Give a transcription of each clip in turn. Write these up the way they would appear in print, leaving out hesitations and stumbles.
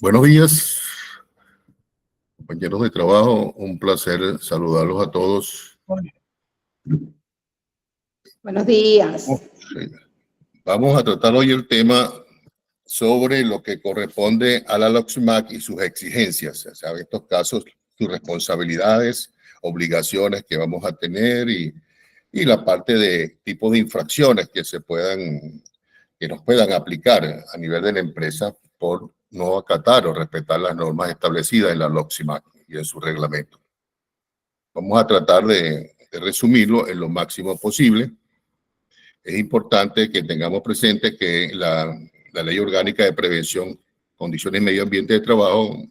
Buenos días, compañeros de trabajo. Un placer saludarlos a todos. Buenos días. Sí. Vamos a tratar hoy el tema sobre lo que corresponde a la LOXMAC y sus exigencias. O sea, en estos casos, sus responsabilidades, obligaciones que vamos a tener y la parte de tipo de infracciones que nos puedan aplicar a nivel de la empresa por no acatar o respetar las normas establecidas en la LOXMAC y en su reglamento. Vamos a tratar de resumirlo en lo máximo posible. Es importante que tengamos presente que la Ley Orgánica de Prevención, Condiciones y Medio Ambiente de Trabajo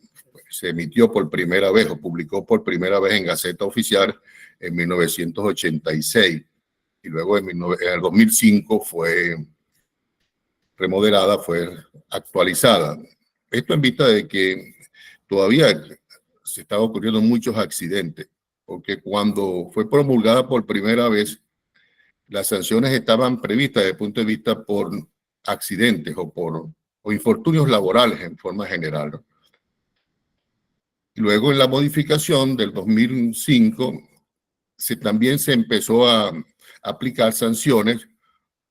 se emitió por primera vez o publicó por primera vez en Gaceta Oficial en 1986 y luego en el 2005 fue remodelada, fue actualizada. Esto en vista de que todavía se están ocurriendo muchos accidentes, porque cuando fue promulgada por primera vez, las sanciones estaban previstas desde el punto de vista por accidentes o infortunios laborales en forma general. Y luego en la modificación del 2005, también se empezó a aplicar sanciones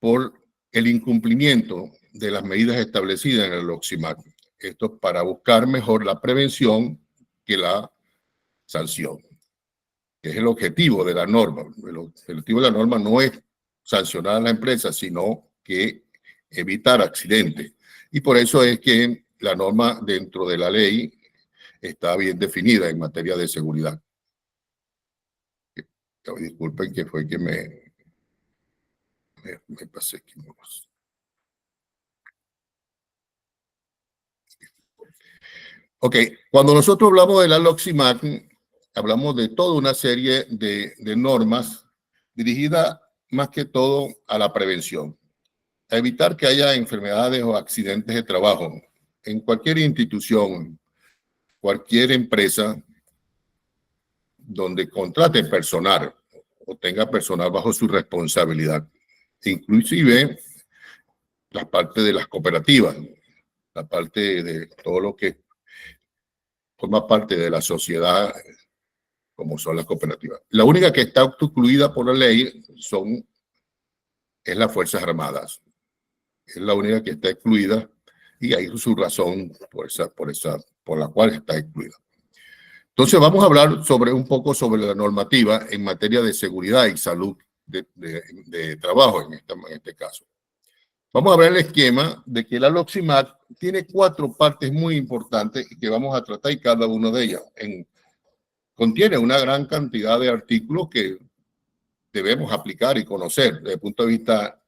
por el incumplimiento de las medidas establecidas en el LOXMAC. Esto para buscar mejor la prevención que la sanción, que es el objetivo de la norma. El objetivo de la norma no es sancionar a la empresa, sino que evitar accidentes. Y por eso es que la norma dentro de la ley está bien definida en materia de seguridad. Disculpen que fue que me pasé aquí. Ok, cuando nosotros hablamos de la LOXMAC, hablamos de toda una serie de normas dirigidas más que todo a la prevención, a evitar que haya enfermedades o accidentes de trabajo en cualquier institución, cualquier empresa donde contrate personal o tenga personal bajo su responsabilidad, inclusive la parte de las cooperativas, la parte de todo lo que forma parte de la sociedad, como son las cooperativas. La única que está excluida por la ley es las Fuerzas Armadas. Es la única que está excluida y hay su razón por la cual está excluida. Entonces vamos a hablar un poco sobre la normativa en materia de seguridad y salud de trabajo en este caso. Vamos a ver el esquema de que la LOXMAC tiene 4 partes muy importantes que vamos a tratar y cada una de ellas. Contiene una gran cantidad de artículos que debemos aplicar y conocer desde el punto de vista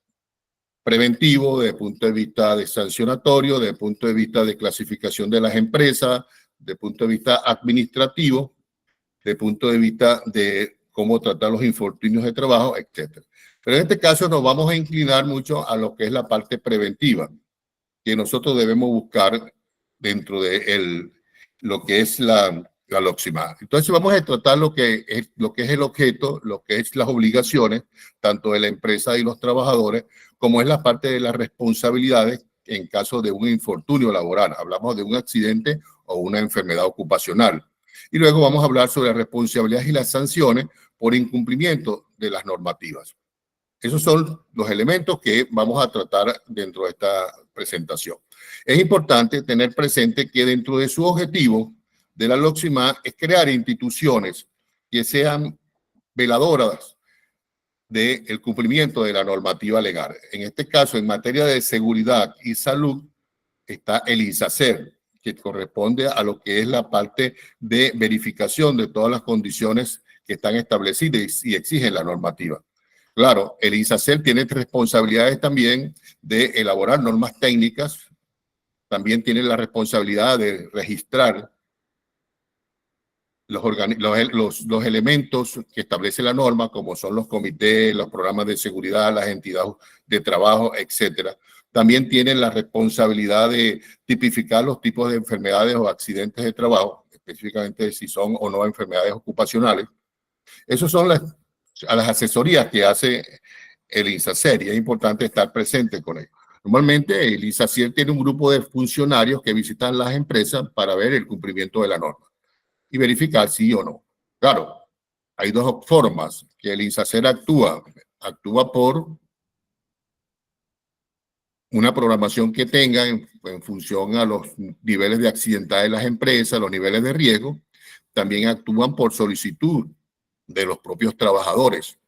preventivo, desde el punto de vista de sancionatorio, desde el punto de vista de clasificación de las empresas, desde el punto de vista administrativo, desde el punto de vista de cómo tratar los infortunios de trabajo, etc. Pero en este caso nos vamos a inclinar mucho a lo que es la parte preventiva, que nosotros debemos buscar dentro de lo que es la LOXMAC. Entonces vamos a tratar lo que es el objeto, lo que es las obligaciones, tanto de la empresa y los trabajadores, como es la parte de las responsabilidades en caso de un infortunio laboral. Hablamos de un accidente o una enfermedad ocupacional. Y luego vamos a hablar sobre las responsabilidades y las sanciones por incumplimiento de las normativas. Esos son los elementos que vamos a tratar dentro de esta presentación. Es importante tener presente que dentro de su objetivo de la LOXMAC es crear instituciones que sean veladoras del cumplimiento de la normativa legal. En este caso, en materia de seguridad y salud, está el INSACER, que corresponde a lo que es la parte de verificación de todas las condiciones que están establecidas y exigen la normativa. Claro, el INSACER tiene responsabilidades también de elaborar normas técnicas, también tiene la responsabilidad de registrar los elementos que establece la norma, como son los comités, los programas de seguridad, las entidades de trabajo, etcétera. También tienen la responsabilidad de tipificar los tipos de enfermedades o accidentes de trabajo, específicamente si son o no enfermedades ocupacionales. Esas son las asesorías que hace el INSACER y es importante estar presente con ello. Normalmente el INSACIR tiene un grupo de funcionarios que visitan las empresas para ver el cumplimiento de la norma y verificar sí o no. Claro, hay dos formas que el INSACIR actúa. Actúa por una programación que tenga en función a los niveles de accidentalidad de las empresas, los niveles de riesgo. También actúan por solicitud de los propios trabajadores,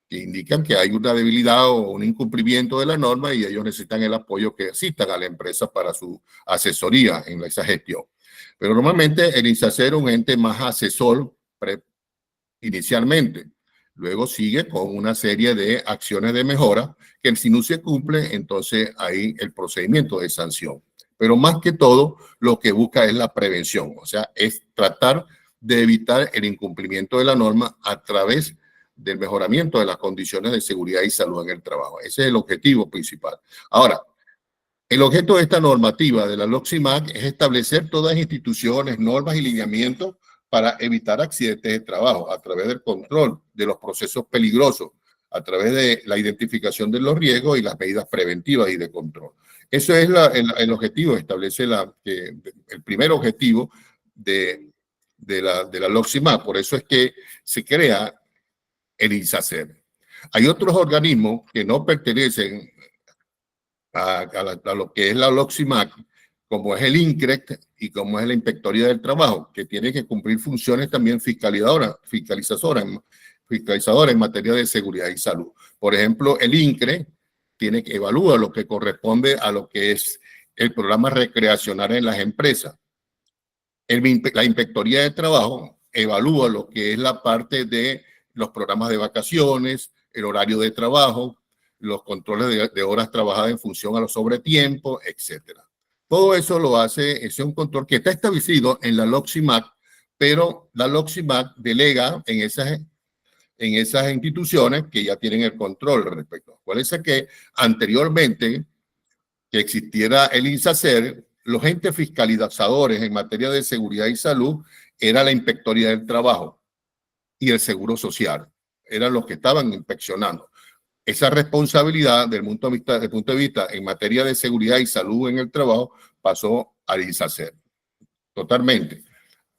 que indican que hay una debilidad o un incumplimiento de la norma y ellos necesitan el apoyo que asistan a la empresa para su asesoría en esa gestión. Pero normalmente el INSACIR es un ente más asesor inicialmente. Luego sigue con una serie de acciones de mejora que si no se cumple, entonces hay el procedimiento de sanción. Pero más que todo, lo que busca es la prevención, o sea, es tratar de evitar el incumplimiento de la norma a través del mejoramiento de las condiciones de seguridad y salud en el trabajo. Ese es el objetivo principal. Ahora, el objeto de esta normativa de la LOXIMAC es establecer todas las instituciones, normas y lineamientos para evitar accidentes de trabajo a través del control de los procesos peligrosos, a través de la identificación de los riesgos y las medidas preventivas y de control. Eso es el objetivo, establece el primer objetivo de la LOXIMAC. Por eso es que se crea el INSACIR. Hay otros organismos que no pertenecen a lo que es la LOXIMAC, como es el INCREC y como es la Inspectoría del Trabajo, que tiene que cumplir funciones también fiscalizadoras en materia de seguridad y salud. Por ejemplo, el INCREC tiene que evaluar lo que corresponde a lo que es el programa recreacional en las empresas. La Inspectoría del Trabajo evalúa lo que es la parte de los programas de vacaciones, el horario de trabajo, los controles de horas trabajadas en función a los sobretiempos, etcétera. Todo eso lo hace, es un control que está establecido en la LOXIMAC, pero la LOXIMAC delega en esas instituciones que ya tienen el control respecto. Acuérdense que anteriormente que existiera el INSACIR, los entes fiscalizadores en materia de seguridad y salud era la Inspectoría del Trabajo y el Seguro Social. Eran los que estaban inspeccionando. Esa responsabilidad del punto de vista en materia de seguridad y salud en el trabajo pasó al INSACIR, totalmente.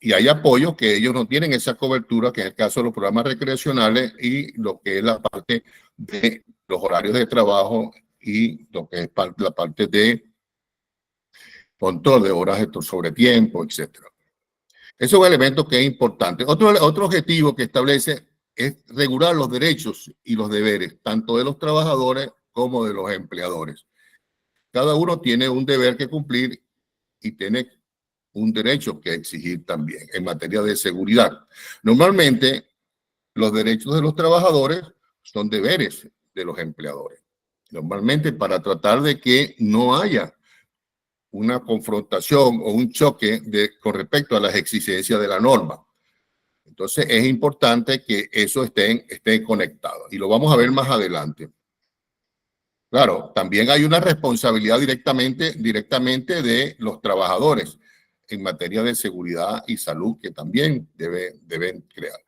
Y hay apoyos que ellos no tienen esa cobertura, que es el caso de los programas recreacionales y lo que es la parte de los horarios de trabajo y lo que es la parte de control de horas de sobretiempo, etcétera. Eso es un elemento que es importante. Otro objetivo que establece es regular los derechos y los deberes, tanto de los trabajadores como de los empleadores. Cada uno tiene un deber que cumplir y tiene un derecho que exigir también en materia de seguridad. Normalmente, los derechos de los trabajadores son deberes de los empleadores. Normalmente, para tratar de que no haya una confrontación o un choque con respecto a las exigencias de la norma. Entonces, es importante que eso esté conectado y lo vamos a ver más adelante. Claro, también hay una responsabilidad directamente de los trabajadores en materia de seguridad y salud que también deben crear.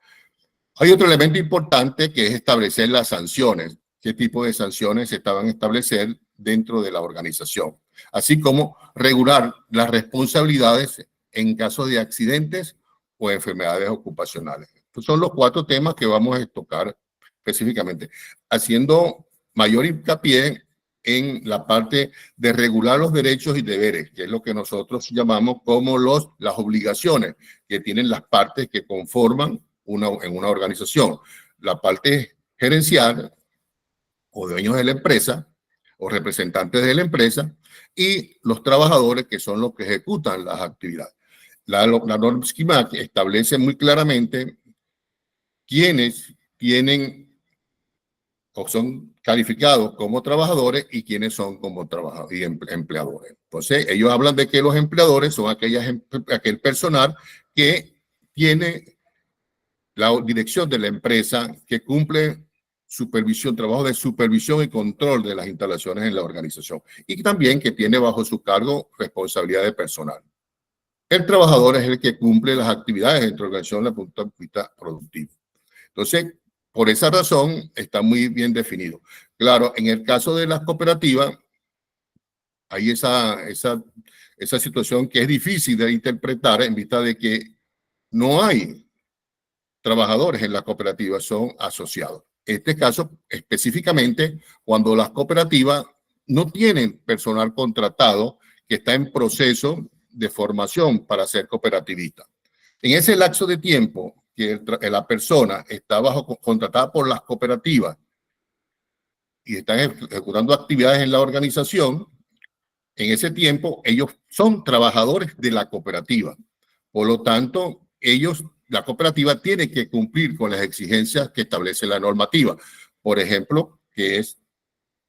Hay otro elemento importante que es establecer las sanciones. ¿Qué tipo de sanciones se estaban a establecer dentro de la organización? Así como regular las responsabilidades en caso de accidentes o enfermedades ocupacionales. Estos son los 4 temas que vamos a tocar específicamente, haciendo mayor hincapié en la parte de regular los derechos y deberes, que es lo que nosotros llamamos como las obligaciones que tienen las partes que conforman en una organización. La parte gerencial o dueños de la empresa o representantes de la empresa y los trabajadores que son los que ejecutan las actividades. La norma SKIMAC establece muy claramente quiénes tienen o son calificados como trabajadores y quiénes son como empleadores. Entonces, ellos hablan de que los empleadores son aquel personal que tiene la dirección de la empresa, que cumple trabajo de supervisión y control de las instalaciones en la organización y también que tiene bajo su cargo responsabilidad de personal. El trabajador es el que cumple las actividades dentro de la organización desde el punto de vista productivo. Entonces, por esa razón está muy bien definido. Claro, en el caso de las cooperativas, hay esa situación que es difícil de interpretar en vista de que no hay trabajadores en la cooperativa, son asociados. En este caso, específicamente, cuando las cooperativas no tienen personal contratado que está en proceso de formación para ser cooperativista. En ese lapso de tiempo que la persona está contratada por las cooperativas y están ejecutando actividades en la organización, en ese tiempo ellos son trabajadores de la cooperativa. Por lo tanto, la cooperativa tiene que cumplir con las exigencias que establece la normativa. Por ejemplo, que es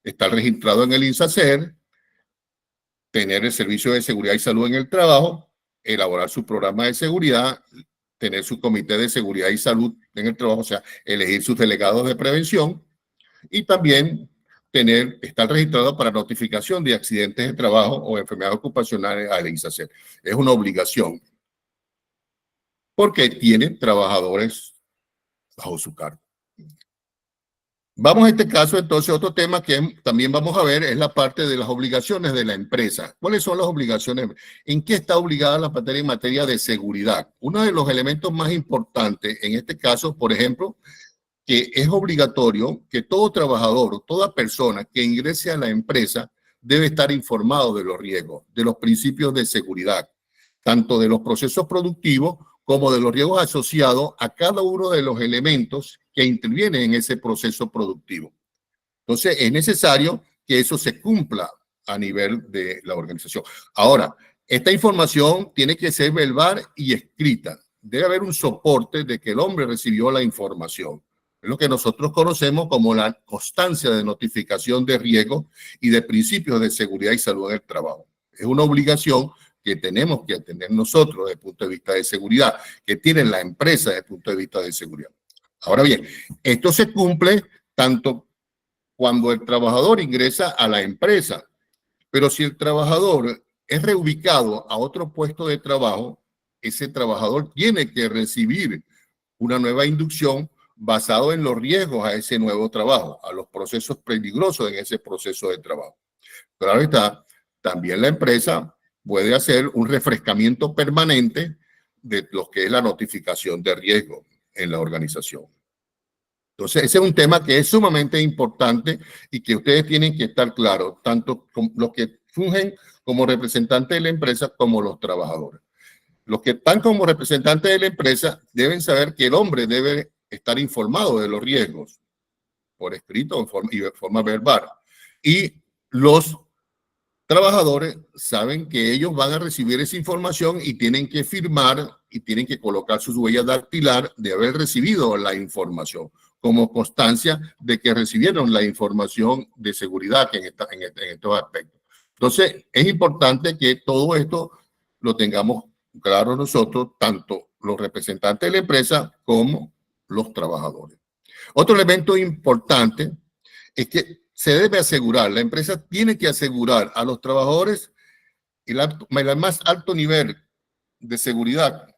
estar registrado en el INSACER, tener el servicio de seguridad y salud en el trabajo, elaborar su programa de seguridad, tener su comité de seguridad y salud en el trabajo, o sea, elegir sus delegados de prevención y también estar registrado para notificación de accidentes de trabajo o enfermedades ocupacionales al INSACER. Es una obligación porque tienen trabajadores bajo su cargo. Vamos a este caso, entonces, otro tema que también vamos a ver es la parte de las obligaciones de la empresa. ¿Cuáles son las obligaciones? ¿En qué está obligada la materia en materia de seguridad? Uno de los elementos más importantes en este caso, por ejemplo, que es obligatorio que todo trabajador o toda persona que ingrese a la empresa debe estar informado de los riesgos, de los principios de seguridad, tanto de los procesos productivos como de los riesgos asociados a cada uno de los elementos que intervienen en ese proceso productivo. Entonces, es necesario que eso se cumpla a nivel de la organización. Ahora, esta información tiene que ser verbal y escrita. Debe haber un soporte de que el hombre recibió la información. Es lo que nosotros conocemos como la constancia de notificación de riesgos y de principios de seguridad y salud en el trabajo. Es una obligación que tenemos que tener nosotros desde el punto de vista de seguridad, que tiene la empresa desde el punto de vista de seguridad. Ahora bien, esto se cumple tanto cuando el trabajador ingresa a la empresa, pero si el trabajador es reubicado a otro puesto de trabajo, ese trabajador tiene que recibir una nueva inducción basado en los riesgos a ese nuevo trabajo, a los procesos peligrosos en ese proceso de trabajo. Claro está, también la empresa puede hacer un refrescamiento permanente de lo que es la notificación de riesgo en la organización. Entonces, ese es un tema que es sumamente importante y que ustedes tienen que estar claros, tanto los que fungen como representantes de la empresa como los trabajadores. Los que están como representantes de la empresa deben saber que el hombre debe estar informado de los riesgos por escrito y de forma verbal. Y los trabajadores saben que ellos van a recibir esa información y tienen que firmar y tienen que colocar sus huellas dactilar de haber recibido la información como constancia de que recibieron la información de seguridad en estos aspectos. Entonces, es importante que todo esto lo tengamos claro nosotros, tanto los representantes de la empresa como los trabajadores. Otro elemento importante es que se debe asegurar, la empresa tiene que asegurar a los trabajadores el más alto nivel de seguridad,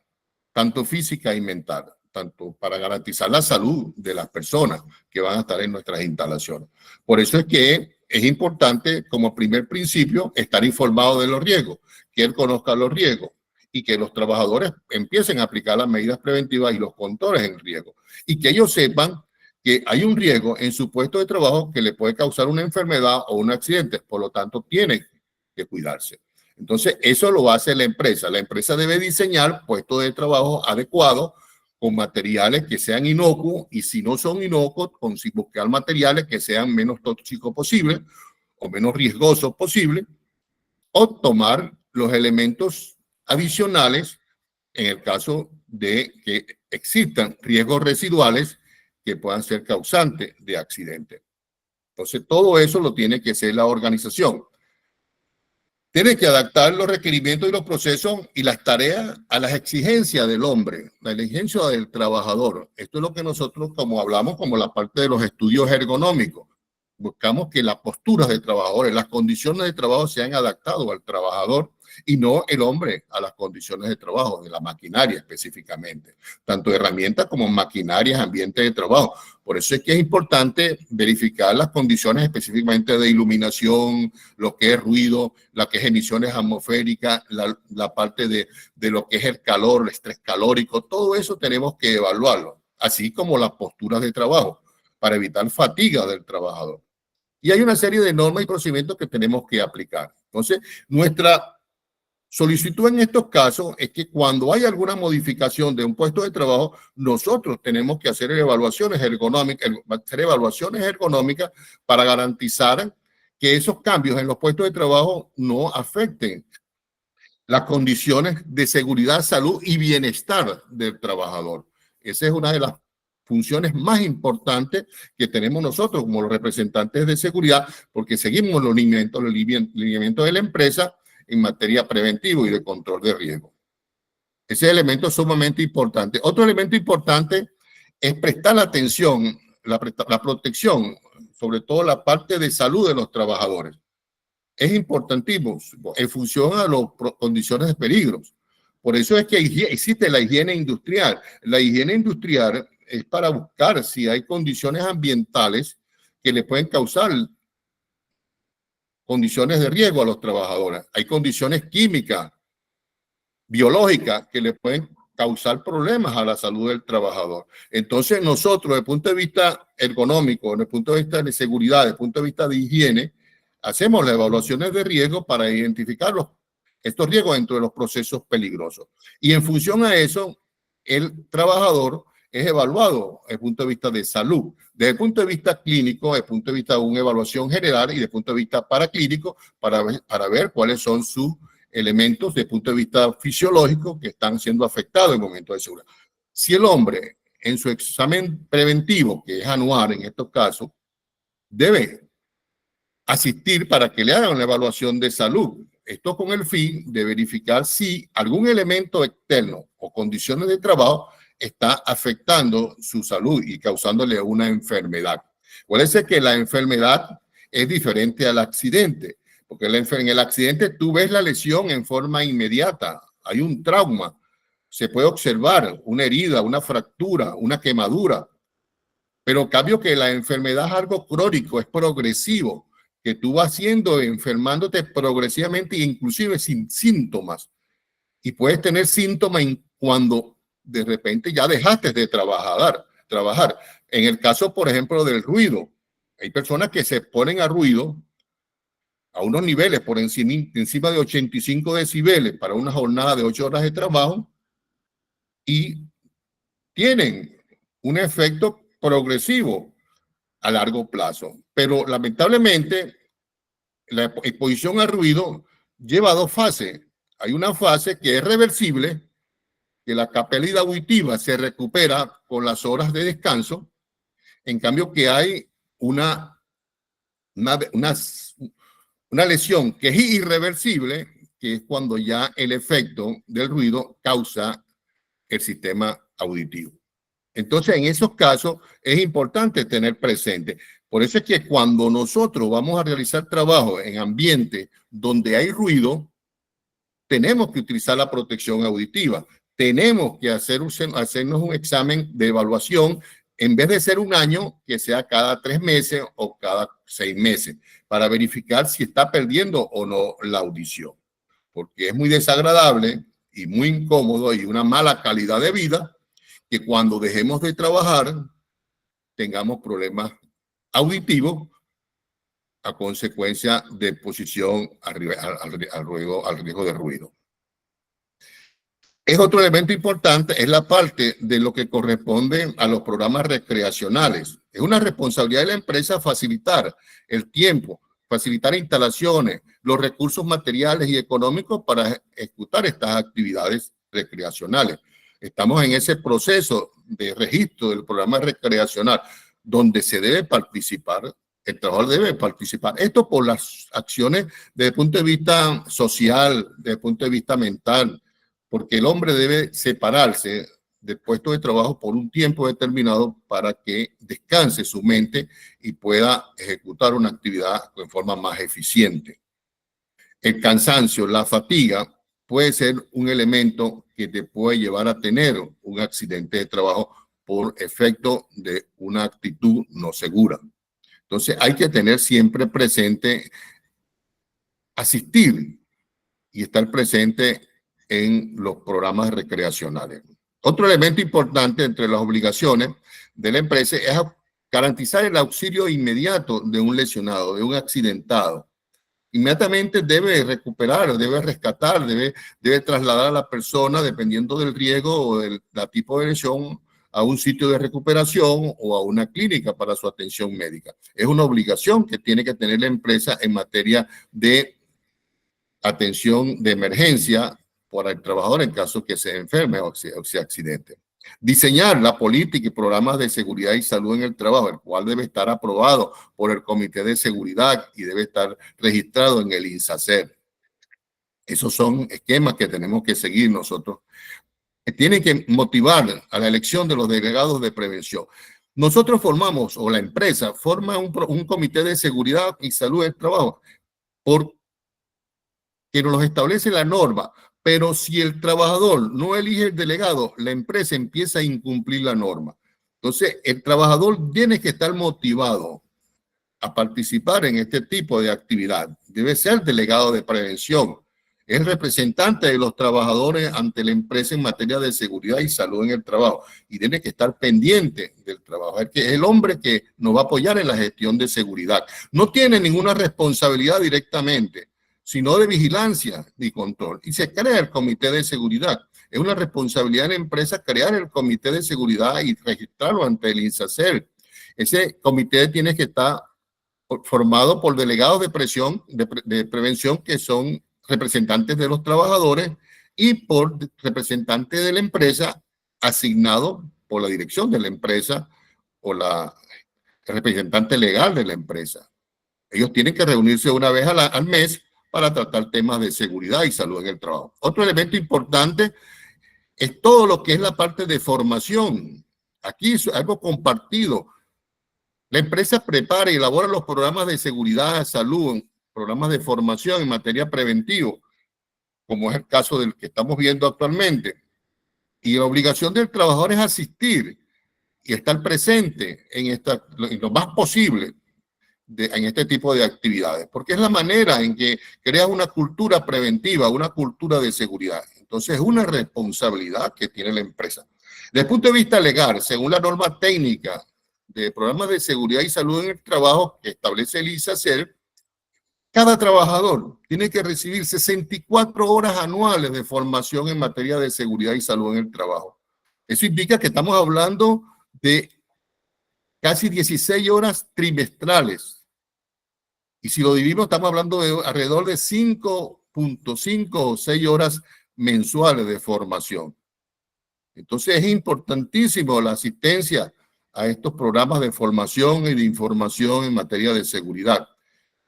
tanto física y mental, tanto para garantizar la salud de las personas que van a estar en nuestras instalaciones. Por eso es que es importante, como primer principio, estar informado de los riesgos, que él conozca los riesgos y que los trabajadores empiecen a aplicar las medidas preventivas y los controles en riesgo, y que ellos sepan que hay un riesgo en su puesto de trabajo que le puede causar una enfermedad o un accidente, por lo tanto tiene que cuidarse. Entonces, eso lo hace la empresa. La empresa debe diseñar puestos de trabajo adecuados con materiales que sean inocuos y si no son inocuos, con buscar materiales que sean menos tóxicos posible o menos riesgosos posible, o tomar los elementos adicionales en el caso de que existan riesgos residuales que puedan ser causantes de accidentes. Entonces, todo eso lo tiene que hacer la organización. Tiene que adaptar los requerimientos y los procesos y las tareas a las exigencias del hombre, la exigencia del trabajador. Esto es lo que nosotros, como hablamos, como la parte de los estudios ergonómicos. buscamos que las posturas de trabajadores, las condiciones de trabajo se han adaptado al trabajador y no el hombre a las condiciones de trabajo, de la maquinaria específicamente, tanto herramientas como maquinarias, ambientes de trabajo. Por eso es que es importante verificar las condiciones específicamente de iluminación, lo que es ruido, lo que es emisiones atmosféricas, la parte de lo que es el calor, el estrés calórico, todo eso tenemos que evaluarlo, así como las posturas de trabajo para evitar fatiga del trabajador. Y hay una serie de normas y procedimientos que tenemos que aplicar. Entonces, nuestra solicitud en estos casos es que cuando hay alguna modificación de un puesto de trabajo, nosotros tenemos que hacer evaluaciones ergonómicas para garantizar que esos cambios en los puestos de trabajo no afecten las condiciones de seguridad, salud y bienestar del trabajador. Esa es una de las funciones más importantes que tenemos nosotros como los representantes de seguridad, porque seguimos los lineamientos de la empresa en materia preventiva y de control de riesgo. Ese elemento es sumamente importante. Otro elemento importante es prestar la atención, la protección, sobre todo la parte de salud de los trabajadores. Es importantísimo en función a las condiciones de peligros. Por eso es que existe la higiene industrial. La higiene industrial es para buscar si hay condiciones ambientales que le pueden causar condiciones de riesgo a los trabajadores. Hay condiciones químicas, biológicas, que le pueden causar problemas a la salud del trabajador. Entonces nosotros, desde el punto de vista ergonómico, desde el punto de vista de seguridad, desde el punto de vista de higiene, hacemos las evaluaciones de riesgo para identificar estos riesgos dentro de los procesos peligrosos. Y en función a eso, el trabajador es evaluado desde el punto de vista de salud, desde el punto de vista clínico, desde el punto de vista de una evaluación general y desde el punto de vista paraclínico para ver cuáles son sus elementos desde el punto de vista fisiológico que están siendo afectados en momentos de seguridad. Si el hombre en su examen preventivo, que es anual en estos casos, debe asistir para que le hagan una evaluación de salud. Esto con el fin de verificar si algún elemento externo o condiciones de trabajo está afectando su salud y causándole una enfermedad. Puede ser que la enfermedad es diferente al accidente, porque en el accidente tú ves la lesión en forma inmediata, hay un trauma, se puede observar una herida, una fractura, una quemadura, pero en cambio que la enfermedad es algo crónico, es progresivo, que tú vas enfermándote progresivamente e inclusive sin síntomas. Y puedes tener síntomas cuando de repente ya dejaste de trabajar. En el caso, por ejemplo, del ruido, hay personas que se ponen a ruido a unos niveles por encima de 85 decibeles para una jornada de 8 horas de trabajo y tienen un efecto progresivo a largo plazo. Pero lamentablemente la exposición al ruido lleva 2 fases. Hay una fase que es reversible, que la capacidad auditiva se recupera con las horas de descanso. En cambio que hay una lesión que es irreversible, que es cuando ya el efecto del ruido causa el sistema auditivo. Entonces, en esos casos es importante tener presente. Por eso es que cuando nosotros vamos a realizar trabajo en ambientes donde hay ruido, tenemos que utilizar la protección auditiva. Tenemos que hacernos un examen de evaluación en vez de ser un año, que sea cada 3 meses o cada 6 meses, para verificar si está perdiendo o no la audición. Porque es muy desagradable y muy incómodo y una mala calidad de vida que cuando dejemos de trabajar tengamos problemas auditivos a consecuencia de exposición al riesgo de ruido. Es otro elemento importante, es la parte de lo que corresponde a los programas recreacionales. Es una responsabilidad de la empresa facilitar el tiempo, facilitar instalaciones, los recursos materiales y económicos para ejecutar estas actividades recreacionales. Estamos en ese proceso de registro del programa recreacional donde se debe participar, el trabajador debe participar. Esto por las acciones desde el punto de vista social, desde el punto de vista mental, porque el hombre debe separarse del puesto de trabajo por un tiempo determinado para que descanse su mente y pueda ejecutar una actividad de forma más eficiente. El cansancio, la fatiga, puede ser un elemento que te puede llevar a tener un accidente de trabajo por efecto de una actitud no segura. Entonces hay que tener siempre presente asistir y estar presente en los programas recreacionales. Otro elemento importante entre las obligaciones de la empresa es garantizar el auxilio inmediato de un lesionado, de un accidentado. Inmediatamente debe recuperar, debe rescatar, debe trasladar a la persona, dependiendo del riesgo o del tipo de lesión, a un sitio de recuperación o a una clínica para su atención médica. Es una obligación que tiene que tener la empresa en materia de atención de emergencia para el trabajador en caso que se enferme o se accidente. Diseñar la política y programas de seguridad y salud en el trabajo, el cual debe estar aprobado por el Comité de Seguridad y debe estar registrado en el INSACER. Esos son esquemas que tenemos que seguir nosotros. Tienen que motivar a la elección de los delegados de prevención. Nosotros formamos, o la empresa forma un comité de seguridad y salud del trabajo que nos establece la norma, pero si el trabajador no elige el delegado, la empresa empieza a incumplir la norma. Entonces, el trabajador tiene que estar motivado a participar en este tipo de actividad. Debe ser delegado de prevención. Es representante de los trabajadores ante la empresa en materia de seguridad y salud en el trabajo y tiene que estar pendiente del trabajo. Es el hombre que nos va a apoyar en la gestión de seguridad. No tiene ninguna responsabilidad directamente, sino de vigilancia y control. Y se crea el comité de seguridad. Es una responsabilidad de la empresa crear el comité de seguridad y registrarlo ante el INSACER. Ese comité tiene que estar formado por delegados de prevención que son representantes de los trabajadores y por representantes de la empresa asignado por la dirección de la empresa o el representante legal de la empresa. Ellos tienen que reunirse una vez al mes para tratar temas de seguridad y salud en el trabajo. Otro elemento importante es todo lo que es la parte de formación. Aquí es algo compartido. La empresa prepara y elabora los programas de seguridad, salud, programas de formación en materia preventiva, como es el caso del que estamos viendo actualmente. Y la obligación del trabajador es asistir y estar presente en lo más posible en este tipo de actividades, porque es la manera en que creas una cultura preventiva, una cultura de seguridad. Entonces es una responsabilidad que tiene la empresa. Desde el punto de vista legal, según la norma técnica de programas de seguridad y salud en el trabajo que establece el INSACER, cada trabajador tiene que recibir 64 horas anuales de formación en materia de seguridad y salud en el trabajo. Eso indica que estamos hablando de casi 16 horas trimestrales. Y si lo dividimos, estamos hablando de alrededor de 5.5 o 6 horas mensuales de formación. Entonces es importantísimo la asistencia a estos programas de formación y de información en materia de seguridad.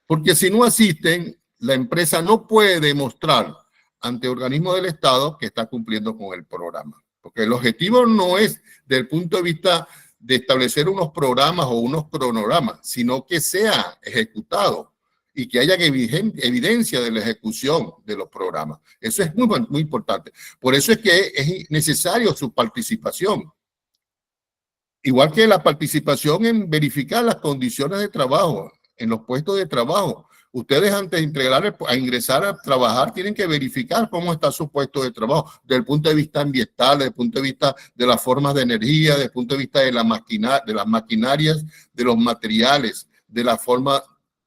Porque si no asisten, la empresa no puede demostrar ante organismos del Estado que está cumpliendo con el programa. Porque el objetivo no es desde el punto de vista de establecer unos programas o unos cronogramas, sino que sea ejecutado y que haya evidencia de la ejecución de los programas. Eso es muy importante. Por eso es que es necesario su participación. Igual que la participación en verificar las condiciones de trabajo en los puestos de trabajo. Ustedes antes de ingresar a trabajar tienen que verificar cómo está su puesto de trabajo desde el punto de vista ambiental, desde el punto de vista de las formas de energía, desde el punto de vista de las maquinarias, de los materiales, de la forma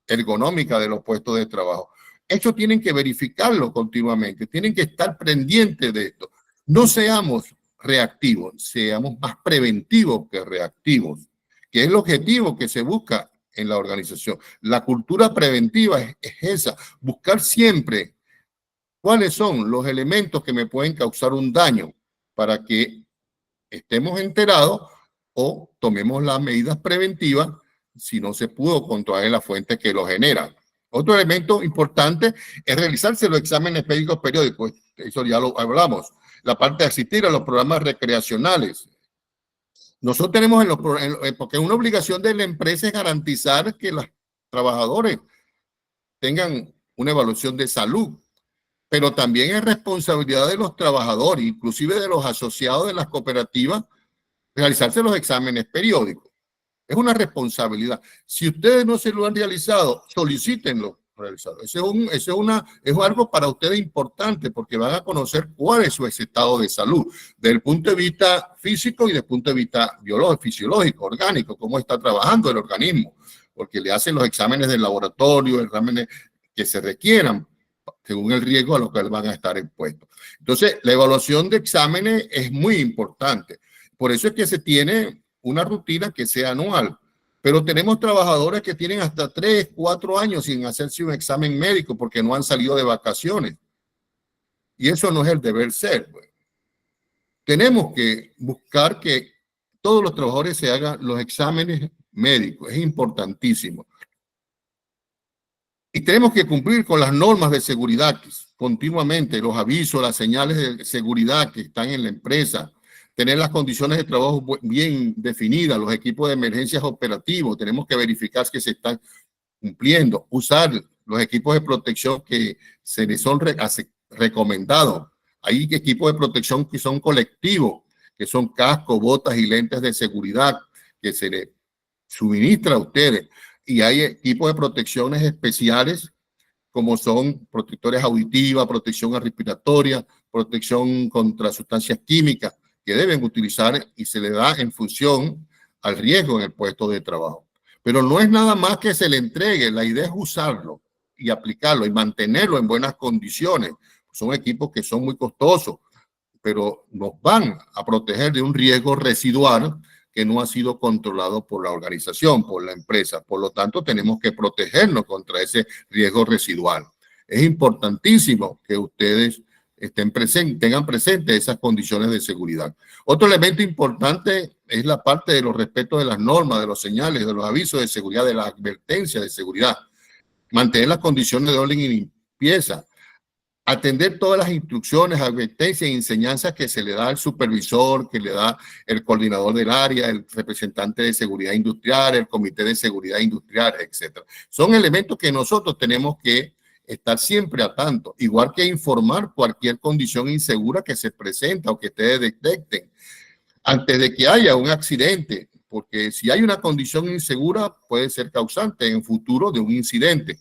ergonómica de los puestos de trabajo. Eso tienen que verificarlo continuamente, tienen que estar pendientes de esto. No seamos reactivos, seamos más preventivos que reactivos, que es el objetivo que se busca en la organización. La cultura preventiva es esa, buscar siempre cuáles son los elementos que me pueden causar un daño para que estemos enterados o tomemos las medidas preventivas si no se pudo controlar la fuente que lo genera. Otro elemento importante es realizarse los exámenes médicos periódicos, eso ya lo hablamos. la parte de asistir a los programas recreacionales. Nosotros tenemos, porque una obligación de la empresa es garantizar que los trabajadores tengan una evaluación de salud, pero también es responsabilidad de los trabajadores, inclusive de los asociados de las cooperativas, realizarse los exámenes periódicos. Es una responsabilidad. Si ustedes no se lo han realizado, solicítenlo realizado. Eso es algo para ustedes importante, porque van a conocer cuál es su estado de salud, desde el punto de vista físico y desde el punto de vista biológico, fisiológico, orgánico, cómo está trabajando el organismo, porque le hacen los exámenes del laboratorio, exámenes que se requieran según el riesgo a lo que van a estar expuestos. Entonces, la evaluación de exámenes es muy importante. Por eso es que se tiene una rutina que sea anual. Pero tenemos trabajadores que tienen hasta 3, 4 años sin hacerse un examen médico porque no han salido de vacaciones. Y eso no es el deber ser. Pues. Tenemos que buscar que todos los trabajadores se hagan los exámenes médicos. Es importantísimo. Y tenemos que cumplir con las normas de seguridad continuamente, los avisos, las señales de seguridad que están en la empresa, tener las condiciones de trabajo bien definidas, los equipos de emergencias operativos, tenemos que verificar que se están cumpliendo, usar los equipos de protección que se les son recomendados. Hay equipos de protección que son colectivos, que son cascos, botas y lentes de seguridad que se les suministra a ustedes. Y hay equipos de protecciones especiales como son protectores auditivas, protección respiratoria, protección contra sustancias químicas que deben utilizar y se le da en función al riesgo en el puesto de trabajo. Pero no es nada más que se le entregue, la idea es usarlo y aplicarlo y mantenerlo en buenas condiciones. Son equipos que son muy costosos, pero nos van a proteger de un riesgo residual que no ha sido controlado por la organización, por la empresa. Por lo tanto, tenemos que protegernos contra ese riesgo residual. Es importantísimo que ustedes tengan presente esas condiciones de seguridad. Otro elemento importante es la parte de los respetos de las normas, de los señales, de los avisos de seguridad, de las advertencias de seguridad. Mantener las condiciones de orden y limpieza. Atender todas las instrucciones, advertencias y enseñanzas que se le da al supervisor, que le da el coordinador del área, el representante de seguridad industrial, el comité de seguridad industrial, etc. Son elementos que nosotros tenemos que estar siempre a tanto, igual que informar cualquier condición insegura que se presenta o que ustedes detecten antes de que haya un accidente, porque si hay una condición insegura puede ser causante en futuro de un incidente.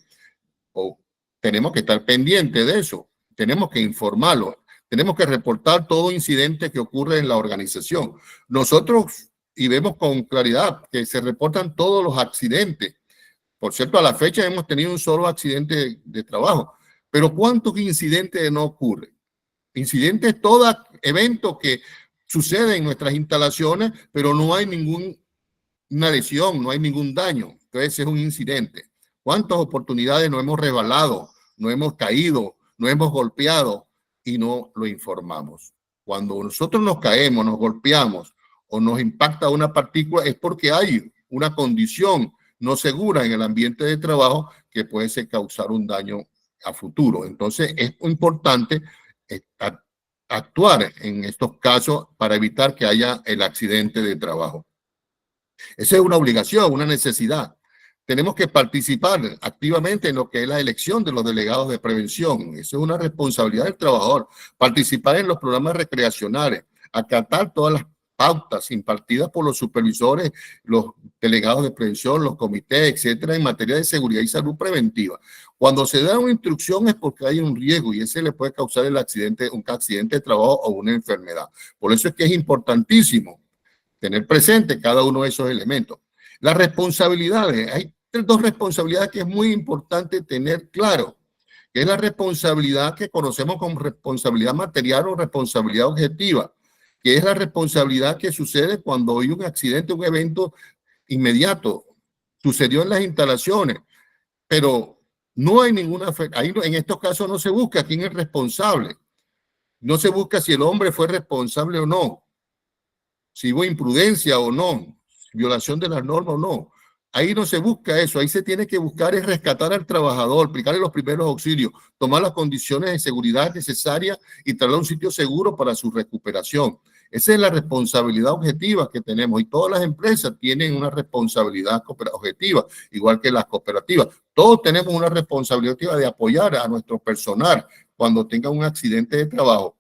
O tenemos que estar pendientes de eso. Tenemos que informarlo, tenemos que reportar todo incidente que ocurre en la organización. Nosotros, y vemos con claridad que se reportan todos los accidentes. Por cierto, a la fecha hemos tenido un solo accidente de trabajo, pero ¿cuántos incidentes no ocurren? Incidentes, todo evento que sucede en nuestras instalaciones, pero no hay ninguna lesión, no hay ningún daño. Entonces es un incidente. ¿Cuántas oportunidades no hemos resbalado, no hemos caído, no hemos golpeado y no lo informamos? Cuando nosotros nos caemos, nos golpeamos o nos impacta una partícula es porque hay una condición no segura en el ambiente de trabajo que puede causar un daño a futuro. Entonces es importante actuar en estos casos para evitar que haya el accidente de trabajo. Esa es una obligación, una necesidad. Tenemos que participar activamente en lo que es la elección de los delegados de prevención. Eso es una responsabilidad del trabajador. Participar en los programas recreacionales, acatar todas las pautas impartidas por los supervisores, los delegados de prevención, los comités, etcétera, en materia de seguridad y salud preventiva. Cuando se da una instrucción es porque hay un riesgo y ese le puede causar un accidente de trabajo o una enfermedad. Por eso es que es importantísimo tener presente cada uno de esos elementos. Las responsabilidades, hay dos responsabilidades que es muy importante tener claro, que es la responsabilidad que conocemos como responsabilidad material o responsabilidad objetiva, que es la responsabilidad que sucede cuando hay un accidente, un evento inmediato, sucedió en las instalaciones, pero no hay ninguna, ahí en estos casos no se busca quién es responsable, no se busca si el hombre fue responsable o no, si hubo imprudencia o no, violación de las normas o no. ahí no se busca eso, ahí se tiene que buscar es rescatar al trabajador, aplicarle los primeros auxilios, tomar las condiciones de seguridad necesarias y traerlo a un sitio seguro para su recuperación. Esa es la responsabilidad objetiva que tenemos y todas las empresas tienen una responsabilidad objetiva, igual que las cooperativas. Todos tenemos una responsabilidad objetiva de apoyar a nuestro personal cuando tenga un accidente de trabajo.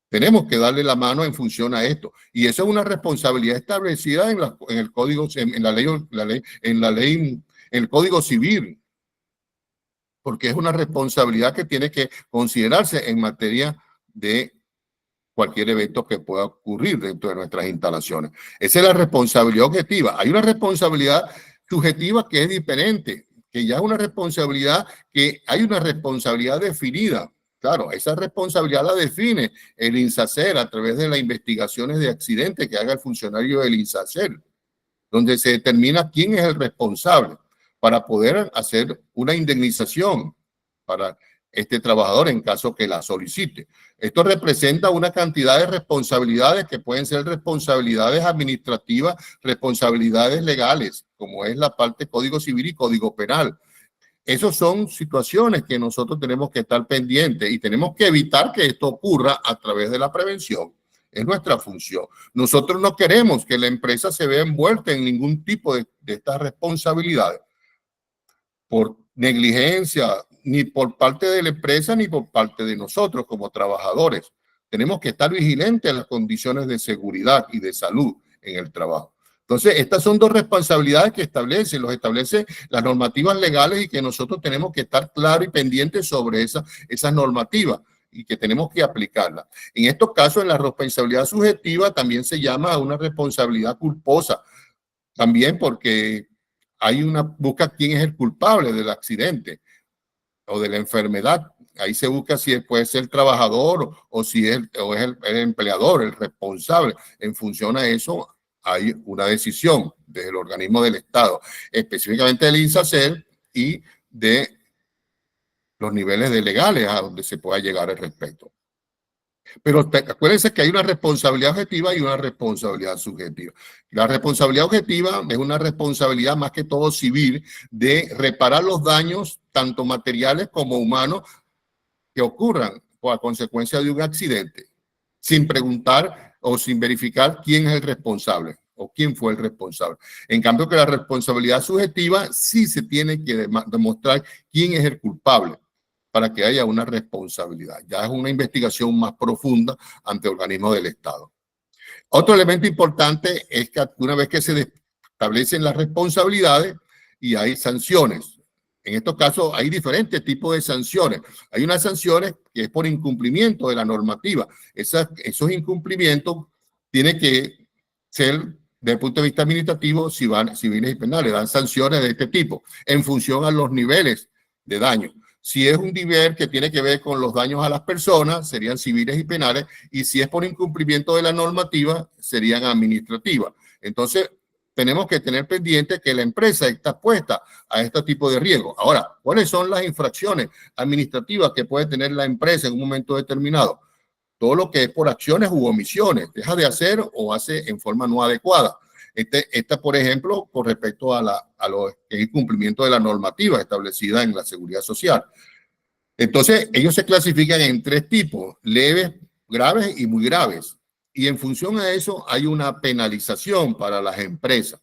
Tenemos que darle la mano en función a esto. Y eso es una responsabilidad establecida en el código, en el Código Civil, porque es una responsabilidad que tiene que considerarse en materia de cualquier evento que pueda ocurrir dentro de nuestras instalaciones. Esa es la responsabilidad objetiva. Hay una responsabilidad subjetiva que es diferente, que ya es una responsabilidad que hay una responsabilidad definida. Claro, esa responsabilidad la define el INSACER a través de las investigaciones de accidentes que haga el funcionario del INSACER, donde se determina quién es el responsable para poder hacer una indemnización para este trabajador en caso que la solicite. Esto representa una cantidad de responsabilidades que pueden ser responsabilidades administrativas, responsabilidades legales, como es la parte Código Civil y Código Penal. Esas son situaciones que nosotros tenemos que estar pendientes y tenemos que evitar que esto ocurra a través de la prevención. Es nuestra función. Nosotros no queremos que la empresa se vea envuelta en ningún tipo de estas responsabilidades por negligencia, ni por parte de la empresa ni por parte de nosotros como trabajadores. Tenemos que estar vigilantes en las condiciones de seguridad y de salud en el trabajo. Entonces, estas son dos responsabilidades que establece las normativas legales y que nosotros tenemos que estar claros y pendientes sobre esas normativas y que tenemos que aplicarlas. En estos casos, en la responsabilidad subjetiva también se llama una responsabilidad culposa, también porque busca quién es el culpable del accidente o de la enfermedad. Ahí se busca si puede ser el trabajador o si es el empleador, el responsable. En función a eso, hay una decisión desde el organismo del Estado, específicamente del INSACER y de los niveles de legales a donde se pueda llegar al respecto. Pero acuérdense que hay una responsabilidad objetiva y una responsabilidad subjetiva. La responsabilidad objetiva es una responsabilidad más que todo civil de reparar los daños, tanto materiales como humanos, que ocurran por consecuencia de un accidente, sin preguntar o sin verificar quién es el responsable o quién fue el responsable. En cambio que la responsabilidad subjetiva sí se tiene que demostrar quién es el culpable para que haya una responsabilidad. Ya es una investigación más profunda ante organismos del Estado. Otro elemento importante es que una vez que se establecen las responsabilidades y hay sanciones, en estos casos hay diferentes tipos de sanciones. Hay unas sanciones que es por incumplimiento de la normativa. Esos incumplimientos tienen que ser, desde el punto de vista administrativo, civiles y penales. Dan sanciones de este tipo en función a los niveles de daño. Si es un nivel que tiene que ver con los daños a las personas, serían civiles y penales, y si es por incumplimiento de la normativa, serían administrativas. Entonces, tenemos que tener pendiente que la empresa está expuesta a este tipo de riesgo. Ahora, ¿cuáles son las infracciones administrativas que puede tener la empresa en un momento determinado? Todo lo que es por acciones u omisiones, deja de hacer o hace en forma no adecuada. Esta, por ejemplo, con respecto a lo que es el cumplimiento de la normativa establecida en la seguridad social. Entonces, ellos se clasifican en tres tipos: leves, graves y muy graves. Y en función a eso hay una penalización para las empresas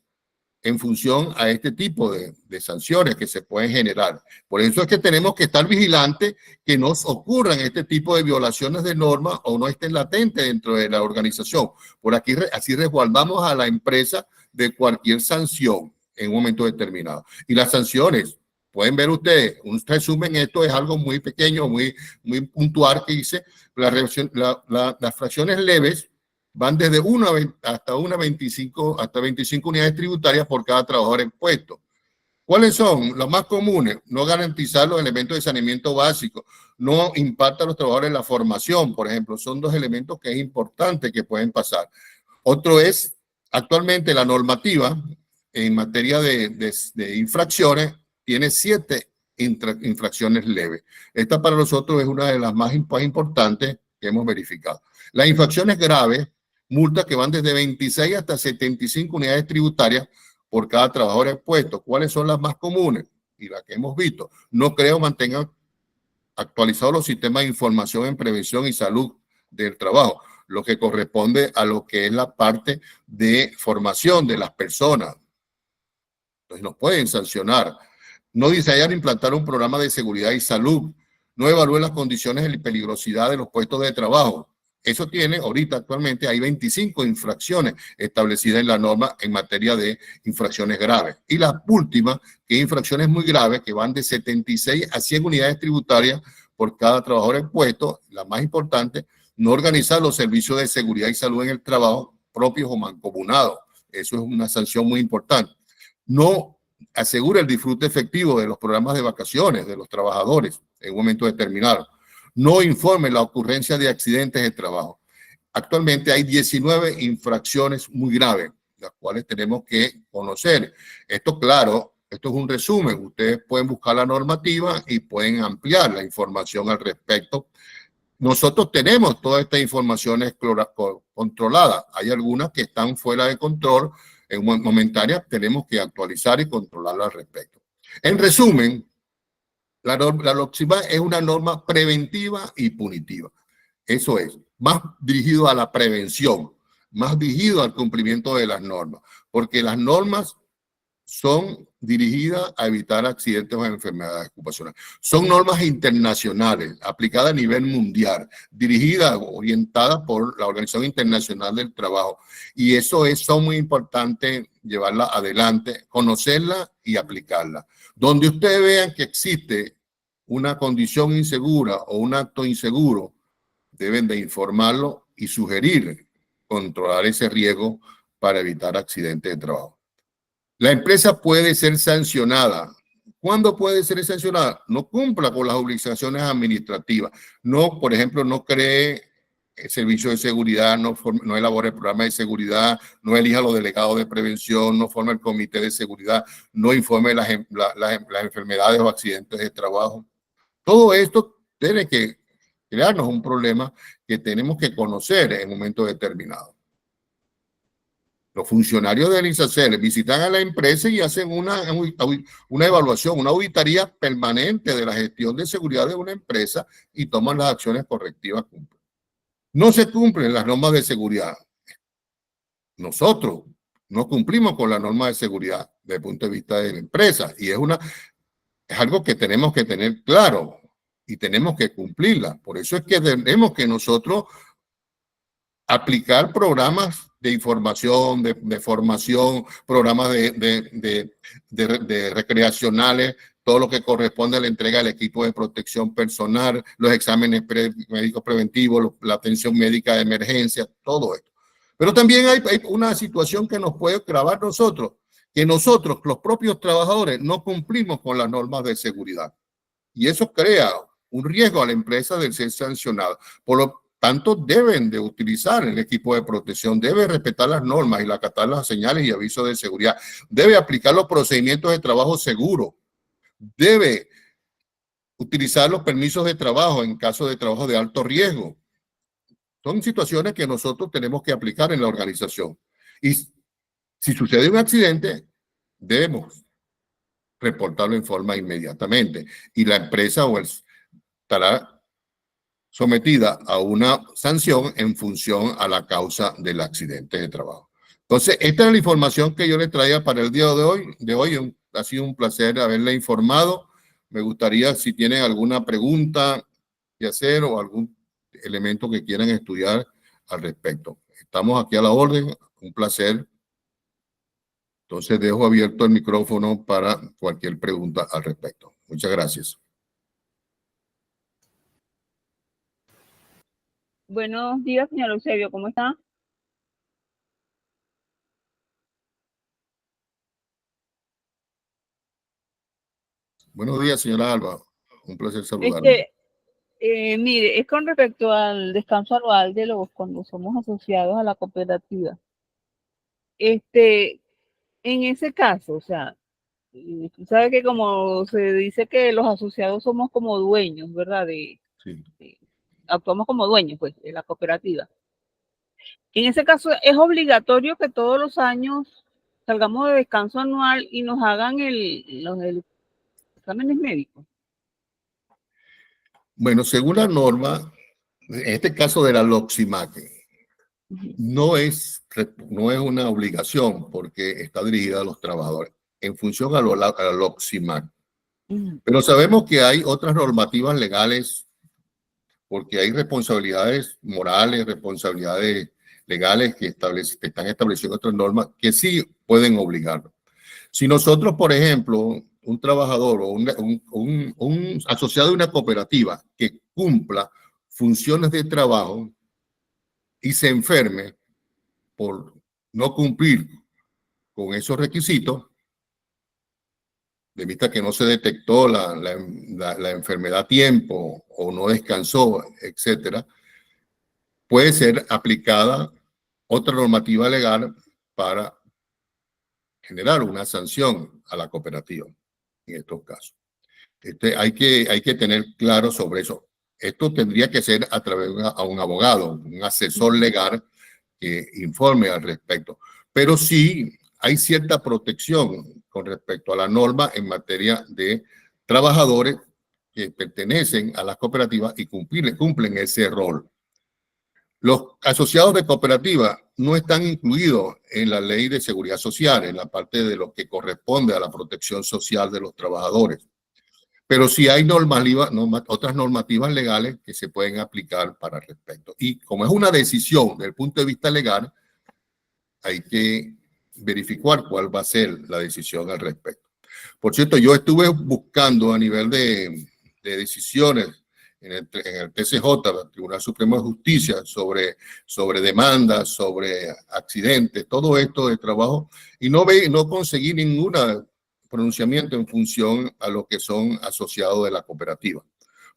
en función a este tipo de sanciones que se pueden generar. Por eso es que tenemos que estar vigilantes que no ocurran este tipo de violaciones de normas o no estén latentes dentro de la organización. Por aquí, así resguardamos a la empresa de cualquier sanción en un momento determinado. Y las sanciones, pueden ver ustedes, un resumen, esto es algo muy pequeño, muy puntual que dice, las fracciones leves van desde 1 hasta 25 unidades tributarias por cada trabajador en puesto. ¿Cuáles son los más comunes? No garantizar los elementos de saneamiento básico, no impacta a los trabajadores en la formación, por ejemplo. Son dos elementos que es importante que pueden pasar. Otro es, actualmente la normativa en materia de infracciones tiene 7 infracciones leves. Esta para nosotros es una de las más importantes que hemos verificado. Las infracciones graves, multas que van desde 26 hasta 75 unidades tributarias, por cada trabajador expuesto. ¿Cuáles son las más comunes? Y las que hemos visto. No creo mantengan actualizados los sistemas de información en prevención y salud del trabajo, lo que corresponde a lo que es la parte de formación de las personas. Entonces nos pueden sancionar. No diseñar e implantar un programa de seguridad y salud. No evalúen las condiciones y peligrosidad de los puestos de trabajo. Eso tiene, ahorita actualmente hay 25 infracciones establecidas en la norma en materia de infracciones graves. Y las últimas, que infracciones muy graves, que van de 76 a 100 unidades tributarias por cada trabajador expuesto. La más importante, no organizar los servicios de seguridad y salud en el trabajo propios o mancomunados. Eso es una sanción muy importante. No asegura el disfrute efectivo de los programas de vacaciones de los trabajadores en un momento determinado. No informe la ocurrencia de accidentes de trabajo. Actualmente hay 19 infracciones muy graves, las cuales tenemos que conocer. Esto, claro, esto es un resumen. Ustedes pueden buscar la normativa y pueden ampliar la información al respecto. Nosotros tenemos todas estas informaciones controladas. Hay algunas que están fuera de control. En momentánea tenemos que actualizar y controlarlas al respecto. En resumen, la LOCSIMAC es una norma preventiva y punitiva. Eso es, más dirigido a la prevención, más dirigido al cumplimiento de las normas, porque las normas son dirigidas a evitar accidentes o enfermedades ocupacionales. Son normas internacionales, aplicadas a nivel mundial, dirigidas, orientadas por la Organización Internacional del Trabajo. Y eso son muy importantes llevarla adelante, conocerla y aplicarla. Donde ustedes vean que existe una condición insegura o un acto inseguro, deben de informarlo y sugerir controlar ese riesgo para evitar accidentes de trabajo. La empresa puede ser sancionada. ¿Cuándo puede ser sancionada? No cumpla con las obligaciones administrativas. No, por ejemplo, no cree el servicio de seguridad, no elabore el programa de seguridad, no elija los delegados de prevención, no forme el comité de seguridad, no informe las enfermedades o accidentes de trabajo. Todo esto tiene que crearnos un problema que tenemos que conocer en un momento determinado. Los funcionarios del INSACER visitan a la empresa y hacen una evaluación, una auditoría permanente de la gestión de seguridad de una empresa y toman las acciones correctivas. No se cumplen las normas de seguridad. Nosotros no cumplimos con las normas de seguridad desde el punto de vista de la empresa y es algo que tenemos que tener claro y tenemos que cumplirla. Por eso es que tenemos que nosotros aplicar programas de información, de formación, programas de recreacionales, todo lo que corresponde a la entrega del equipo de protección personal, los exámenes médicos preventivos, la atención médica de emergencia, todo esto. Pero también hay una situación que nos puede grabar nosotros, que nosotros, los propios trabajadores, no cumplimos con las normas de seguridad. Y eso crea un riesgo a la empresa de ser sancionada. Por lo tanto, deben de utilizar el equipo de protección, debe respetar las normas y acatar las señales y avisos de seguridad, debe aplicar los procedimientos de trabajo seguro, debe utilizar los permisos de trabajo en caso de trabajo de alto riesgo. Son situaciones que nosotros tenemos que aplicar en la organización. Y si sucede un accidente, debemos reportarlo en forma inmediatamente. Y la empresa estará sometida a una sanción en función a la causa del accidente de trabajo. Entonces, esta es la información que yo les traía para el día de hoy. Ha sido un placer haberle informado. Me gustaría, si tienen alguna pregunta que hacer o algún elemento que quieran estudiar al respecto. Estamos aquí a la orden. Un placer. Entonces, dejo abierto el micrófono para cualquier pregunta al respecto. Muchas gracias. Buenos días, señor Eusebio, ¿cómo está? Buenos días, señora Alba. Un placer saludarle. Mire, es con respecto al descanso anual de cuando somos asociados a la cooperativa. En ese caso, o sea, tú sabes que como se dice que los asociados somos como dueños, ¿verdad? Sí. Actuamos como dueños, pues, de la cooperativa. En ese caso, es obligatorio que todos los años salgamos de descanso anual y nos hagan los exámenes médicos. Bueno, según la norma, en este caso de la LOXIMAC, no es una obligación porque está dirigida a los trabajadores en función a la LOXIMAC. Pero sabemos que hay otras normativas legales porque hay responsabilidades morales, responsabilidades legales que están estableciendo otras normas que sí pueden obligarlo. Si nosotros, por ejemplo, un trabajador o un asociado de una cooperativa que cumpla funciones de trabajo y se enferme por no cumplir con esos requisitos, de vista que no se detectó la enfermedad a tiempo o no descansó, etcétera, puede ser aplicada otra normativa legal para generar una sanción a la cooperativa en estos casos. Hay que tener claro sobre eso. Esto tendría que ser a través de un abogado, un asesor legal que informe al respecto. Pero sí hay cierta protección con respecto a la norma en materia de trabajadores que pertenecen a las cooperativas y cumplen ese rol. Los asociados de cooperativa no están incluidos en la ley de seguridad social, en la parte de lo que corresponde a la protección social de los trabajadores. Pero sí hay otras normativas legales que se pueden aplicar para el respecto. Y como es una decisión desde el punto de vista legal, hay que verificar cuál va a ser la decisión al respecto. Por cierto, yo estuve buscando a nivel de decisiones en el TCJ, el Tribunal Supremo de Justicia, sobre demandas, sobre accidentes, todo esto de trabajo, y no conseguí ningún pronunciamiento en función a lo que son asociados de la cooperativa.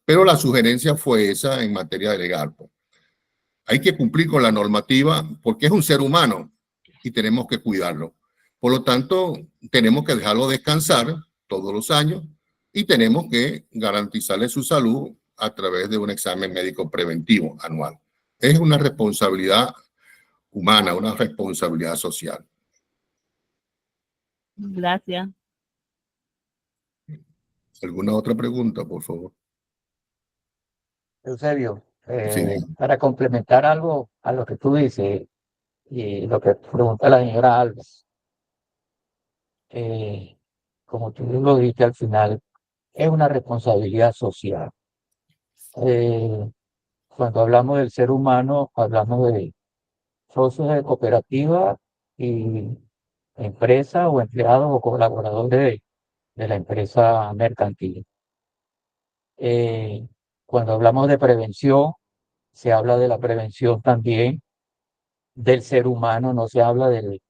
Pero la sugerencia fue esa en materia legal. Hay que cumplir con la normativa porque es un ser humano y tenemos que cuidarlo. Por lo tanto, tenemos que dejarlo descansar todos los años y tenemos que garantizarle su salud a través de un examen médico preventivo anual. Es una responsabilidad humana, una responsabilidad social. Gracias. ¿Alguna otra pregunta, por favor? Eusebio, Sí. para complementar algo a lo que tú dices y lo que pregunta la señora Alves, como tú lo dijiste al final, es una responsabilidad social. Cuando hablamos del ser humano, hablamos de socios de cooperativa y empresas o empleados o colaboradores de la empresa mercantil. Cuando hablamos de prevención, se habla de la prevención también del ser humano, no se habla de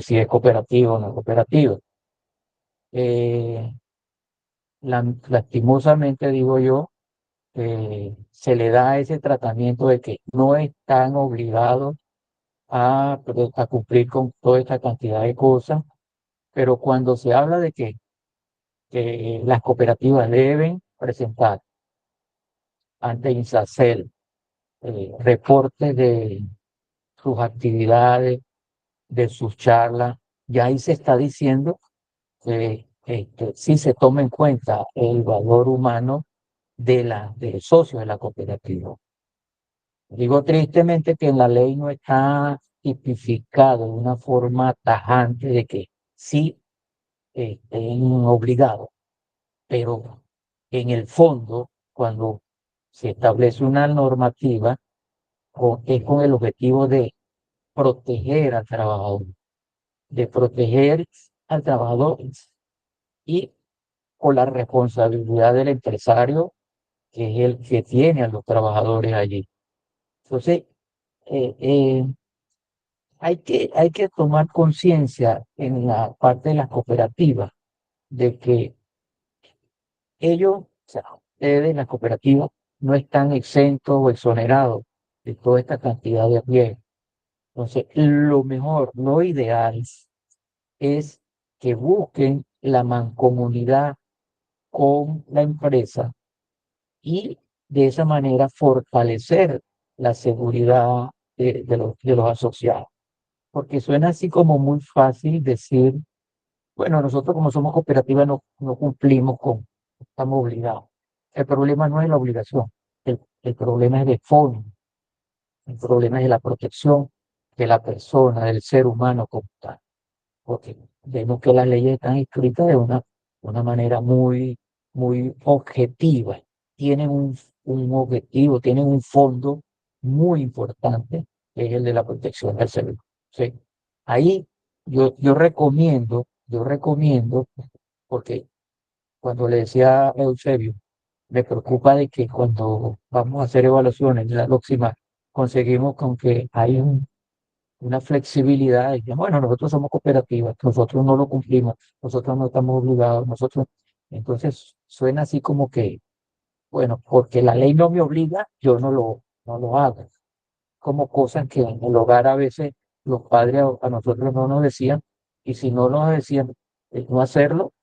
si es cooperativo o no cooperativo. Lastimosamente, digo yo, se le da ese tratamiento de que no están obligados a cumplir con toda esta cantidad de cosas, pero cuando se habla de que las cooperativas deben presentar ante INSACEL reportes de sus actividades, de sus charlas, ya ahí se está diciendo que sí se toma en cuenta el valor humano del socio de la cooperativa. Digo tristemente que en la ley no está tipificado de una forma tajante de que sí estén obligados, pero en el fondo, cuando se establece una normativa, es con el objetivo de proteger al trabajador, de proteger al trabajador y con la responsabilidad del empresario, que es el que tiene a los trabajadores allí. Entonces, hay que tomar conciencia en la parte de las cooperativas de que ellos, o sea, ustedes, las cooperativas, no están exentos o exonerados de toda esta cantidad de riesgos. Entonces, lo mejor, lo ideal es que busquen la mancomunidad con la empresa y de esa manera fortalecer la seguridad de los asociados. porque suena así como muy fácil decir, bueno, nosotros como somos cooperativa no cumplimos con, estamos obligados. El problema no es la obligación, el problema es de fondo, el problema es de la protección de la persona, del ser humano como tal, porque vemos que las leyes están escritas de una manera muy objetiva, tienen un objetivo, tienen un fondo muy importante, que es el de la protección del ser humano. Sí. Ahí yo recomiendo, porque cuando le decía a Eusebio, me preocupa de que cuando vamos a hacer evaluaciones de la próxima, conseguimos con que hay una flexibilidad, y que, bueno, nosotros somos cooperativas, nosotros no lo cumplimos, nosotros no estamos obligados, nosotros, entonces suena así como que, bueno, porque la ley no me obliga, yo no lo hago, como cosas que en el hogar a veces los padres a nosotros no nos decían, y si no nos decían no hacerlo,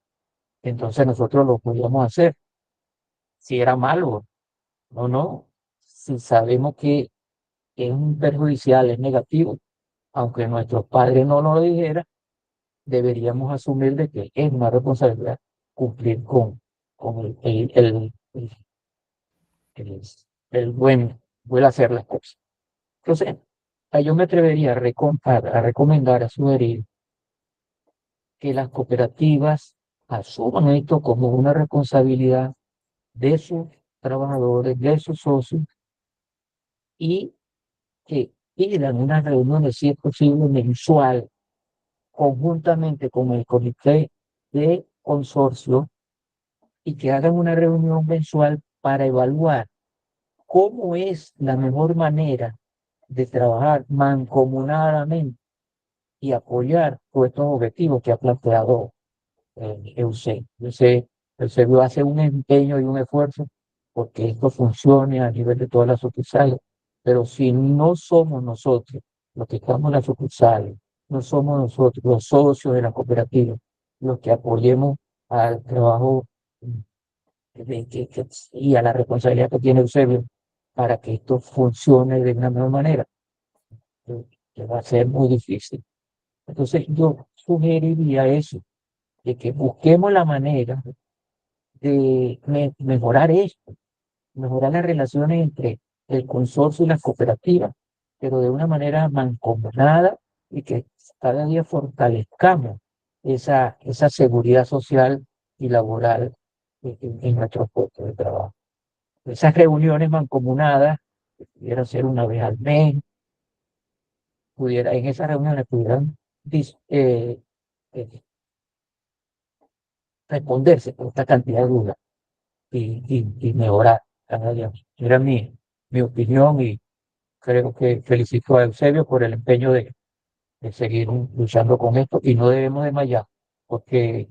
entonces nosotros lo podíamos hacer, si era malo, no, si sabemos que es un perjudicial, es negativo, aunque nuestros padres no nos lo dijeran, deberíamos asumir de que es una responsabilidad cumplir con el, el buen hacer las cosas. Entonces, yo me atrevería a recomendar, a sugerir que las cooperativas asuman esto como una responsabilidad de sus trabajadores, de sus socios, y que pidan unas reuniones, si es posible, mensual, conjuntamente con el comité de consorcio, y que hagan una reunión mensual para evaluar cómo es la mejor manera de trabajar mancomunadamente y apoyar todos estos objetivos que ha planteado Eusebio. Eusebio hace un empeño y un esfuerzo porque esto funcione a nivel de todas las sucursales, pero si no somos nosotros los que estamos en las sucursales, no somos nosotros los socios de la cooperativa los que apoyemos al trabajo y a la responsabilidad que tiene Eusebio para que esto funcione de una mejor manera, que va a ser muy difícil. Entonces yo sugeriría eso, de que busquemos la manera de mejorar esto, mejorar las relaciones entre el consorcio y las cooperativas, pero de una manera mancomunada, y que cada día fortalezcamos esa seguridad social y laboral en nuestros puestos de trabajo. Esas reuniones mancomunadas, que pudiera ser una vez al mes, en esas reuniones pudieran eh, responderse por esta cantidad de dudas y mejorar cada día. Era mi opinión, y creo que felicito a Eusebio por el empeño de seguir luchando con esto, y no debemos desmayar, porque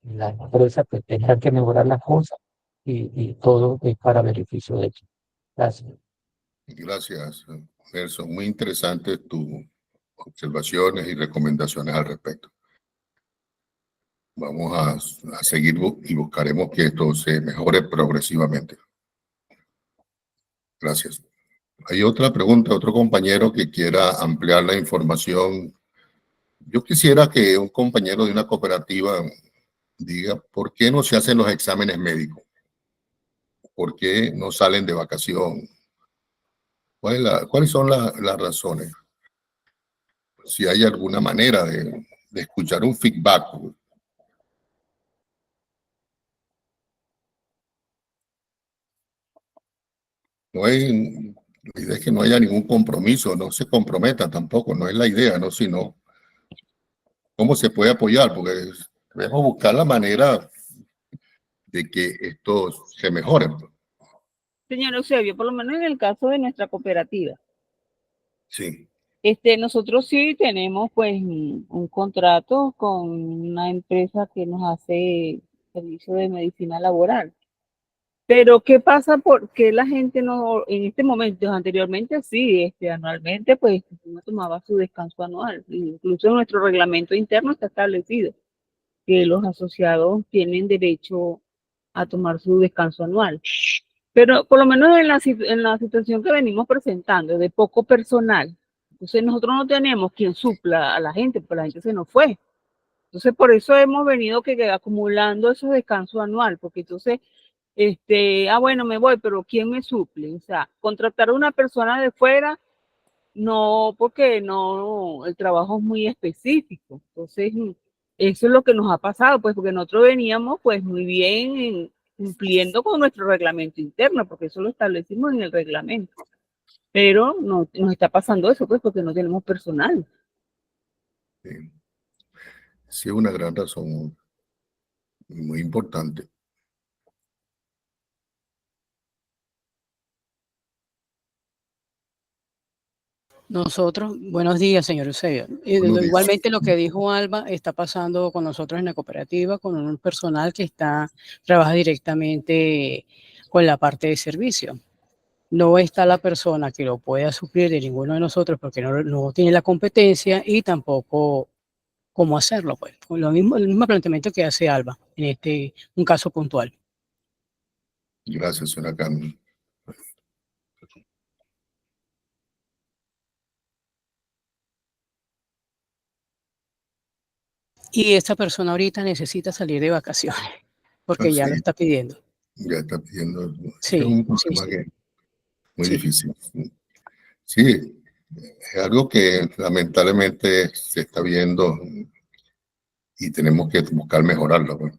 las empresas pues, tendrán que mejorar las cosas, y todo es para beneficio de ellos. Gracias. Gracias, Nelson. Muy interesante tus observaciones y recomendaciones al respecto. Vamos a seguir y buscaremos que esto se mejore progresivamente. Gracias. Hay otra pregunta, otro compañero que quiera ampliar la información. Yo quisiera que un compañero de una cooperativa diga por qué no se hacen los exámenes médicos, por qué no salen de vacación, cuáles son las razones. Si hay alguna manera de escuchar un feedback. No hay, la idea es que no haya ningún compromiso, no se comprometan tampoco, no es la idea, ¿no? Sino cómo se puede apoyar, porque debemos buscar la manera de que esto se mejore. Señor Eusebio, por lo menos en el caso de nuestra cooperativa, Sí. nosotros sí tenemos pues un contrato con una empresa que nos hace servicio de medicina laboral. Pero ¿qué pasa? Porque la gente no, en este momento, anteriormente sí, anualmente pues uno tomaba su descanso anual. Incluso en nuestro reglamento interno está establecido que los asociados tienen derecho a tomar su descanso anual. Pero por lo menos en la situación que venimos presentando, de poco personal, Entonces nosotros no tenemos quien supla a la gente, porque la gente se nos fue. Entonces por eso hemos venido acumulando esos descansos anual, porque entonces, bueno, me voy, pero ¿quién me suple? O sea, contratar a una persona de fuera, no, porque no, el trabajo es muy específico. Entonces, eso es lo que nos ha pasado, pues, porque nosotros veníamos, pues, muy bien cumpliendo con nuestro reglamento interno, porque eso lo establecimos en el reglamento. Pero no, nos está pasando eso, pues, porque no tenemos personal. Sí, sí, es una gran razón, muy importante. Nosotros, buenos días, señor Eusebio. Buenos días. Igualmente lo que dijo Alba está pasando con nosotros en la cooperativa, con un personal que trabaja directamente con la parte de servicio. No está la persona que lo pueda suplir de ninguno de nosotros porque no tiene la competencia y tampoco cómo hacerlo, pues. El mismo planteamiento que hace Alba en un caso puntual. Gracias, señora Carmen. Y esta persona ahorita necesita salir de vacaciones porque ya Sí, lo está pidiendo. ya está pidiendo. Sí, Es un sí, problema sí. que muy Sí. difícil. Sí, es algo que lamentablemente se está viendo y tenemos que buscar mejorarlo, pues.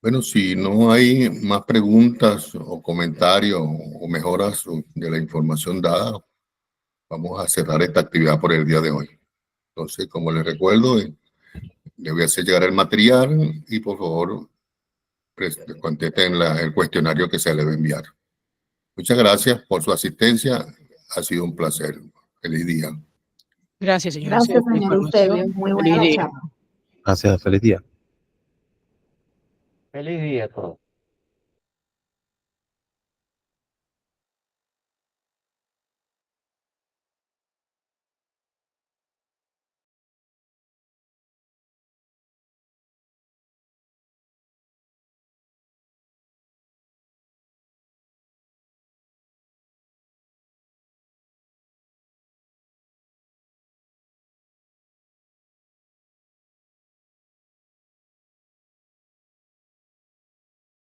Bueno, si no hay más preguntas o comentarios o mejoras de la información dada, vamos a cerrar esta actividad por el día de hoy. Entonces, como les recuerdo, le voy a hacer llegar el material y por favor contesten el cuestionario que se le va a enviar. Muchas gracias por su asistencia. Ha sido un placer. Feliz día. Gracias, señor Gracias, Eusebio, por la señor Eusebio. información. Muy Feliz buena la día. charla. Gracias, feliz día. Feliz día a todos.